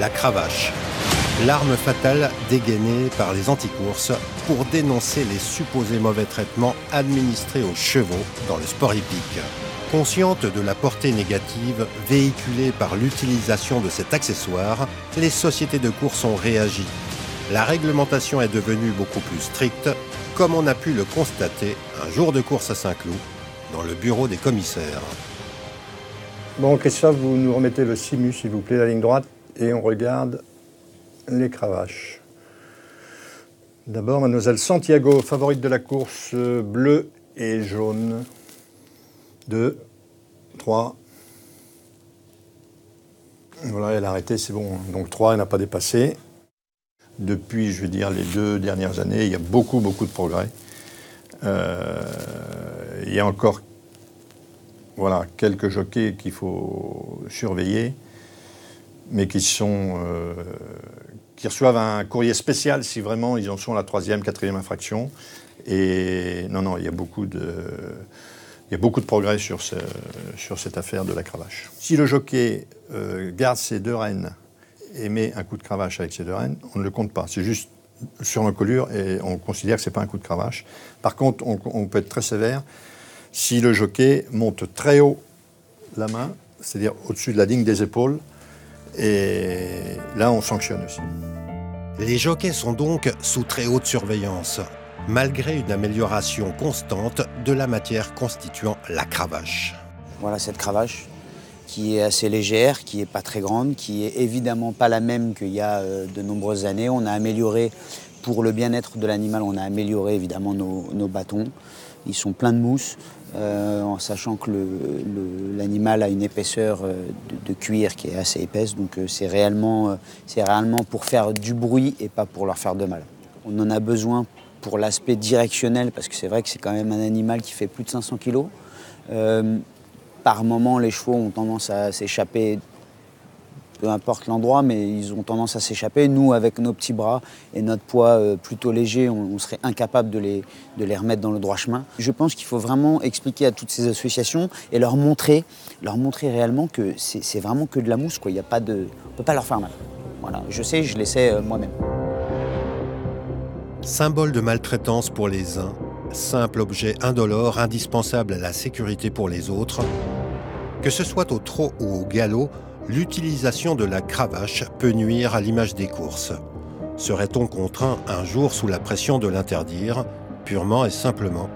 la cravache. L'arme fatale dégainée par les anticourses pour dénoncer les supposés mauvais traitements administrés aux chevaux dans le sport hippique. Conscientes de la portée négative véhiculée par l'utilisation de cet accessoire, les sociétés de course ont réagi. La réglementation est devenue beaucoup plus stricte, comme on a pu le constater un jour de course à Saint-Cloud, dans le bureau des commissaires. Bon, Christophe, vous nous remettez le simu, s'il vous plaît, la ligne droite, et on regarde les cravaches. D'abord, mademoiselle Santiago, favorite de la course, bleu et jaune. 2, 3. Voilà, elle a arrêté, c'est bon. Donc 3, elle n'a pas dépassé. Depuis, je veux dire, les 2 dernières années, il y a beaucoup de progrès. Il y a encore quelques jockeys qu'il faut surveiller, mais qui reçoivent un courrier spécial si vraiment ils en sont à la 3e, 4e infraction. Et non, il y a beaucoup de progrès sur cette affaire de la cravache. Si le jockey garde ses 2 rênes et met un coup de cravache avec ses 2 rênes, on ne le compte pas. C'est juste sur l'encolure et on considère que ce n'est pas un coup de cravache. Par contre, on peut être très sévère si le jockey monte très haut la main, c'est-à-dire au-dessus de la ligne des épaules, et là, on sanctionne aussi. Les jockeys sont donc sous très haute surveillance, malgré une amélioration constante de la matière constituant la cravache. Voilà cette cravache qui est assez légère, qui n'est pas très grande, qui est évidemment pas la même qu'il y a de nombreuses années. On a amélioré, pour le bien-être de l'animal, on a amélioré évidemment nos bâtons. Ils sont pleins de mousse, en sachant que l'animal a une épaisseur de cuir qui est assez épaisse. Donc c'est réellement pour faire du bruit et pas pour leur faire de mal. On en a besoin pour l'aspect directionnel, parce que c'est vrai que c'est quand même un animal qui fait plus de 500 kg. Par moment, les chevaux ont tendance à s'échapper, peu importe l'endroit, mais ils ont tendance à s'échapper. Nous, avec nos petits bras et notre poids plutôt léger, on serait incapable de les remettre dans le droit chemin. Je pense qu'il faut vraiment expliquer à toutes ces associations et leur montrer réellement que c'est vraiment que de la mousse, quoi. On ne peut pas leur faire mal. Voilà. Je sais, je l'essaie moi-même. Symbole de maltraitance pour les uns, simple objet indolore indispensable à la sécurité pour les autres. Que ce soit au trot ou au galop, l'utilisation de la cravache peut nuire à l'image des courses. Serait-on contraint un jour sous la pression de l'interdire, purement et simplement